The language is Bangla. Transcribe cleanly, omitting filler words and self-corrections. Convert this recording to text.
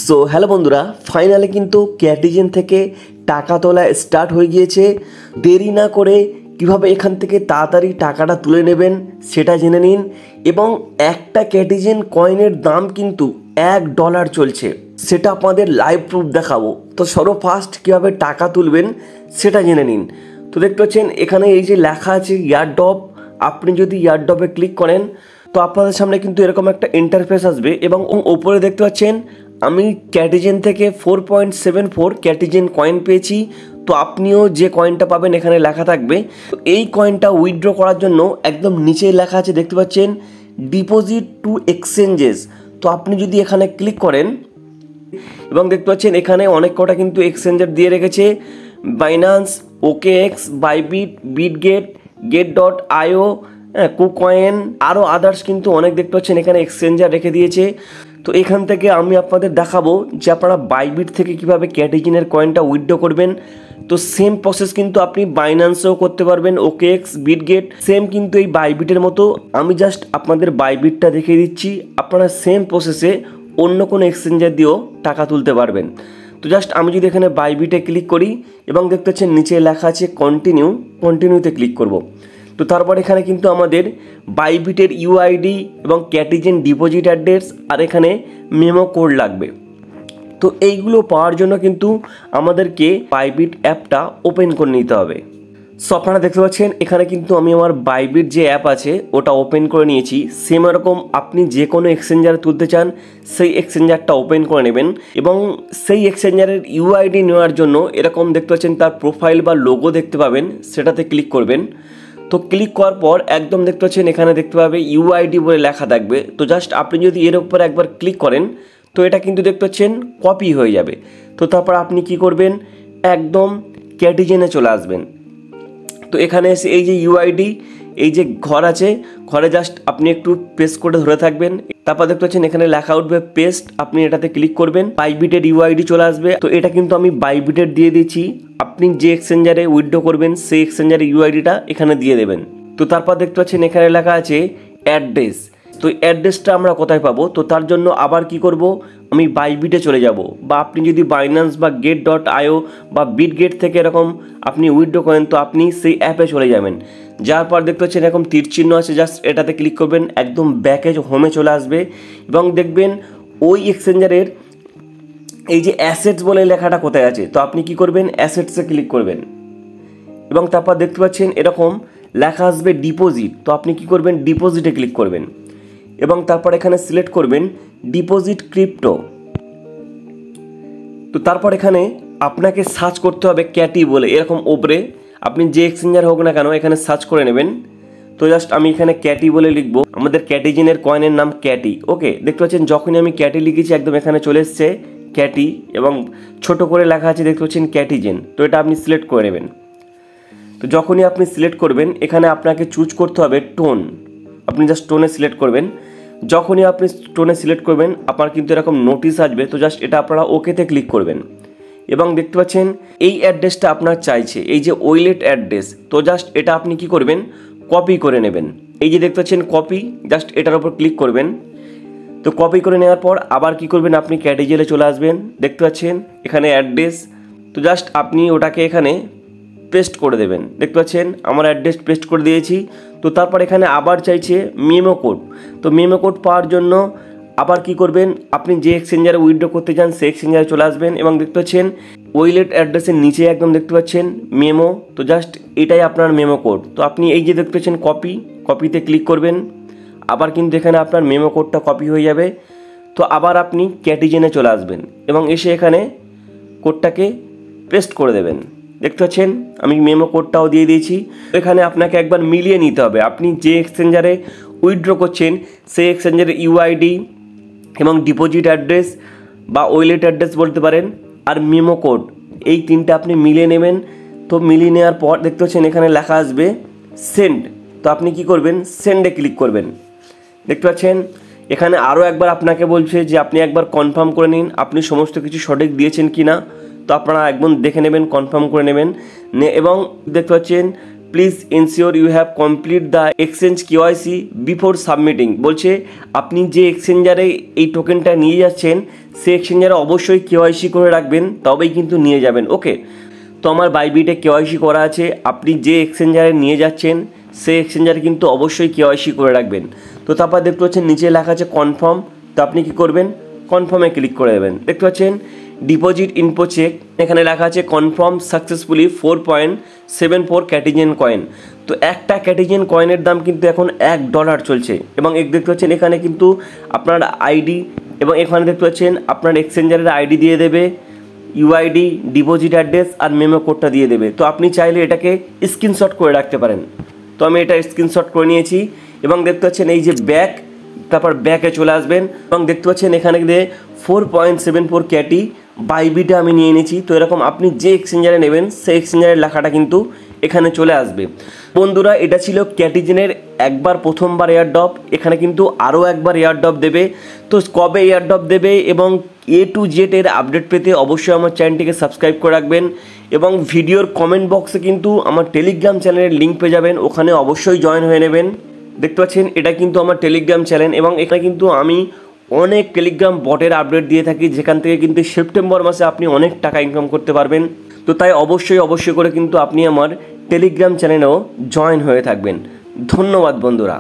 সো হ্যালো বন্ধুরা, ফাইনালি কিন্তু ক্যাটিজেন থেকে টাকা তোলা স্টার্ট হয়ে গিয়েছে। দেরি না করে কিভাবে এখান থেকে তাড়াতাড়ি টাকাটা তুলে নেবেন সেটা জেনে নিন। এবং একটা ক্যাটিজেন কয়েনের দাম কিন্তু $1 চলছে, সেটা আপনাদের লাইভ প্রুফ দেখাবো। তো সর্বফার্স্ট কীভাবে টাকা তুলবেন সেটা জেনে নিন। তো দেখতে পাচ্ছেন এখানে এই যে লেখা আছে এয়ারড্রপ, আপনি যদি এয়ারড্রপে ক্লিক করেন তো আপনাদের সামনে কিন্তু এরকম একটা ইন্টারফেস আসবে এবং ওপরে দেখতে পাচ্ছেন আমি ক্যাটিজেন থেকে 4.74 ক্যাটিজেন কয়েন পেয়েছি। তো আপনিও যে কয়েনটা পাবেন এখানে লেখা থাকবে। তো এই কয়েনটা উইথড্র করার জন্য একদম নিচে লেখা আছে, দেখতে পাচ্ছেন ডিপোজিট টু এক্সচেঞ্জেস। তো আপনি যদি এখানে ক্লিক করেন এবং দেখতে পাচ্ছেন এখানে অনেক কটা কিন্তু এক্সচেঞ্জার দিয়ে রেখেছে, Binance, OKX, Bybit, Bitget, get.io, KuCoin, আরও আদার্স কিন্তু অনেক দেখতে পাচ্ছেন এখানে এক্সচেঞ্জার রেখে দিয়েছে। তো এখান থেকে আমি আপনাদের দেখাবো যে আপনারা বাইবিট থেকে কিভাবে ক্যাটিজেনের কয়েনটা উইথড্র করবেন। তো সেম প্রসেস কিন্তু আপনি বাইন্যান্সেও করতে পারবেন, OKX, বিটগেট সেম কিন্তু এই বাইবিটের মতো। আমি জাস্ট আপনাদের বাইবিটটা দেখিয়ে দিচ্ছি, আপনারা সেম প্রসেসে অন্য কোনো এক্সচেঞ্জার দিয়েও টাকা তুলতে পারবেন। তো জাস্ট আমি যদি এখানে বাইবিটে ক্লিক করি এবং দেখতে পাচ্ছেন নিচে লেখা আছে কন্টিনিউতে ক্লিক করব। তো তারপর এখানে কিন্তু আমাদের বাইবিটের UID এবং ক্যাটিজেন ডিপোজিট অ্যাড্রেস আর এখানে মেমো কোড লাগবে। তো এইগুলো পাওয়ার জন্য কিন্তু আমাদেরকে বাইবিট অ্যাপটা ওপেন করে নিতে হবে। সো আপনারা দেখতে পাচ্ছেন এখানে কিন্তু আমি আমার বাইবিট যে অ্যাপ আছে ওটা ওপেন করে নিয়েছি। সেম এরকম আপনি যে কোনো এক্সচেঞ্জারে তুলতে চান সেই এক্সচেঞ্জারটা ওপেন করে নেবেন এবং সেই এক্সচেঞ্জারের UID নেওয়ার জন্য এরকম দেখতে পাচ্ছেন তার প্রোফাইল বা লোগো দেখতে পাবেন, সেটাতে ক্লিক করবেন। তো ক্লিক করার পর একদম দেখতে পাচ্ছেন এখানে দেখতে পাবে UID বলে লেখা থাকবে। তো জাস্ট আপনি যদি এর উপর একবার ক্লিক করেন তো এটা কিন্তু দেখতে পাচ্ছেন কপি হয়ে যাবে। তো তারপর আপনি কি করবেন, একদম ক্যাটিজেনে চলে আসবেন। তো এখানে এসে এই যে UID, এই যে ঘর আছে, ঘরে জাস্ট আপনি একটু পেস্ট করে ধরে থাকবেন। তারপর দেখতে পাচ্ছেন এখানে লেখা উঠবে পেস্ট, আপনি এটাতে ক্লিক করবেন, বাইবিটের UID চলে আসবে। তো এটা কিন্তু আমি বাইবিটের দিয়ে দিয়েছি, আপনি যে এক্সচেঞ্জারে উইথড্র করবেন সেই এক্সচেঞ্জারের UIDটা এখানে দিয়ে দেবেন। তো তারপর দেখতে পাচ্ছেন এখানে লেখা আছে অ্যাড্রেস। তো অ্যাড্রেসটা আমরা কোথায় পাবো, তো তার জন্য আবার কি করব, আমি বাইবিটে চলে যাব, বা আপনি যদি বাইন্যান্স বা get.io বা বিটগেট থেকে এরকম আপনি উইথড্র করেন তো আপনি সেই অ্যাপে চলে যাবেন। যার পর দেখতে পাচ্ছেন এরকম তীর চিহ্ন আছে, জাস্ট এটাতে ক্লিক করবেন, একদম ব্যাকে হোমে চলে আসবে এবং দেখবেন ওই এক্সচেঞ্জারের এই যে অ্যাসেটস বলে লেখাটা কোথায় আছে। তো আপনি কি করবেন, অ্যাসেটসে ক্লিক করবেন এবং তারপর দেখতে পাচ্ছেন এরকম লেখা আসবে ডিপোজিট। তো আপনি কি করবেন, ডিপোজিটে ক্লিক করবেন এবং তারপর এখানে সিলেক্ট করবেন ডিপোজিট ক্রিপ্টো। তো তারপর এখানে আপনাকে সার্চ করতে হবে ক্যাটি বলে, এরকম ওপরে আপনি যে এক্সচেঞ্জার হোক না কেন এখানে সার্চ করে নেবেন। তো জাস্ট আমি এখানে ক্যাটি বলে লিখবো, আমাদের ক্যাটিজেনের কয়েনের নাম ক্যাটি। ওকে, দেখতে পাচ্ছেন যখনই আমি ক্যাটি লিখেছি একদম এখানে চলে এসছে ক্যাটি এবং ছোট করে লেখা আছে দেখতে পাচ্ছেন ক্যাটিজেন। তো এটা আপনি সিলেক্ট করে নেবেন। তো যখনই আপনি সিলেক্ট করবেন এখানে আপনাকে চুজ করতে হবে টোন, আপনি জাস্ট টোনে সিলেক্ট করবেন। যখনই আপনি টোনে সিলেক্ট করবেন আপনার কিন্তু এরকম নোটিশ আসবে। তো জাস্ট এটা আপনারা ওকেতে ক্লিক করবেন এবং দেখতে পাচ্ছেন এই অ্যাড্রেসটা আপনার চাইছে, এই যে ওয়েলেট অ্যাড্রেস। তো জাস্ট এটা আপনি কি করবেন, কপি করে নেবেন। এই যে দেখতে পাচ্ছেন কপি, জাস্ট এটার উপর ক্লিক করবেন। তো কপি করে নেওয়ার পর আবার কি করবেন, আপনি ক্যাটিজেনে চলে আসবেন, দেখতে পাচ্ছেন এখানে অ্যাড্রেস। তো জাস্ট আপনি ওটাকে এখানে পেস্ট করে দেবেন, দেখতে পাচ্ছেন আমার অ্যাড্রেস পেস্ট করে দিয়েছি। তো তারপর এখানে আবার চাইছে মেমো কোড। তো মেমো কোড পাওয়ার জন্য আবার কি করবেন, আপনি যে এক্সচেঞ্জারে উইথড্র করতে চান সেই এক্সচেঞ্জারে চলে আসবেন এবং দেখতে পাচ্ছেন ওয়েলেট অ্যাড্রেসের নিচে একদম দেখতে পাচ্ছেন মেমো। তো জাস্ট এটাই আপনার মেমো কোড। তো আপনি এই যে দেখতে পাচ্ছেন কপিতে ক্লিক করবেন, আবার কিন্তু এখানে আপনার মেমো কোডটা কপি হয়ে যাবে। তো আবার আপনি ক্যাটিজেনে চলে আসবেন এবং এসে এখানে কোডটাকে পেস্ট করে দেবেন। দেখতে পাচ্ছেন আমি মেমো কোডটাও দিয়ে দিয়েছি। এখানে আপনাকে একবার মিলিয়ে নিতে হবে, আপনি যে এক্সচেঞ্জারে উইথড্র করছেন সেই এক্সচেঞ্জারের UID এবং ডিপোজিট অ্যাড্রেস বা ওয়েলেট অ্যাড্রেস বলতে পারেন আর মেমো কোড, এই তিনটা আপনি মিলিয়ে নেবেন। তো মিলিয়ে নেওয়ার পর দেখতে পাচ্ছেন এখানে লেখা আসবে সেন্ড। তো আপনি কি করবেন, সেন্ডে ক্লিক করবেন। দেখতে পাচ্ছেন এখানে আরও একবার আপনাকে বলছে যে আপনি একবার কনফার্ম করে নিন আপনি সমস্ত কিছু সঠিক দিয়েছেন কি না। তো আপনারা একদম দেখে নেবেন, কনফার্ম করে নেবেন এবং দেখতে পাচ্ছেন please ensure you have complete the exchange KYC before submitting. বলছে আপনি যে এক্সচেঞ্জারে এই টোকেনটা নিয়ে যাচ্ছেন সেই এক্সচেঞ্জারে অবশ্যই কেওয়াইসি করে রাখবেন, তবেই কিন্তু নিয়ে যাবেন। ওকে, তো আমার বাইবিটে কেওয়াইসি করা আছে। আপনি যে এক্সচেঞ্জারে নিয়ে যাচ্ছেন সেই এক্সচেঞ্জারে কিন্তু অবশ্যই কেওয়াইসি করে রাখবেন। তো তারপর দেখতে পাচ্ছেন নিচে লেখা আছে কনফার্ম। তো আপনি কি করবেন, কনফার্মে ক্লিক করে দেবেন। দেখতে পাচ্ছেন ডিপোজিট ইনফো চেক, এখানে লেখা আছে কনফার্ম সাকসেসফুলি 4.74 ক্যাটিজেন কয়েন। তো একটা ক্যাটিজেন কয়েনের দাম কিন্তু এখন $1 চলছে। এবং দেখতে পাচ্ছেন এখানে কিন্তু আপনার আইডি এবং এখানে দেখতে পাচ্ছেন আপনার এক্সচেঞ্জারের আইডি দিয়ে দেবে, ইউআইডি, ডিপোজিট অ্যাড্রেস আর মেমো কোডটা দিয়ে দেবে। তো আপনি চাইলে এটাকে স্ক্রিনশট করে রাখতে পারেন। তো আমি এটা স্ক্রিনশট করে নিয়েছি। এবং দেখতে পাচ্ছেন এই যে ব্যাক, তারপর ব্যাকে চলে আসবেন এবং দেখতে পাচ্ছেন এখানে দিয়ে 4.74 ক্যাটি বাইবিটে আমি নিয়ে নিয়েছি। তো এরকম আপনি যে এক্সচেঞ্জারে নেবেন সেই এক্সচেঞ্জারের লেখাটা কিন্তু এখানে চলে আসবে। বন্ধুরা, এটা ছিল ক্যাটিজেনের একবার প্রথমবার এয়ারড্রপ। এখানে কিন্তু আরও একবার এয়ারড্রপ দেবে। তো কবে এয়ারড্রপ দেবে এবং A to Z এর আপডেট পেতে অবশ্যই আমার চ্যানেলটিকে সাবস্ক্রাইব করে রাখবেন। এবং ভিডিওর কমেন্ট বক্সে কিন্তু আমার টেলিগ্রাম চ্যানেলের লিঙ্ক পেয়ে যাবেন, ওখানে অবশ্যই জয়েন হয়ে নেবেন। দেখতে পাচ্ছেন এটা কিন্তু আমার টেলিগ্রাম চ্যানেল এবং এখানে কিন্তু আমি অনেক টেলিগ্রাম বটের আপডেট দিয়ে থাকি, যেখান থেকে কিন্তু সেপ্টেম্বর মাসে আপনি অনেক টাকা ইনকাম করতে পারবেন। তো তাই অবশ্যই করে কিন্তু আপনি আমার টেলিগ্রাম চ্যানেলেও জয়েন হয়ে থাকবেন। ধন্যবাদ বন্ধুরা।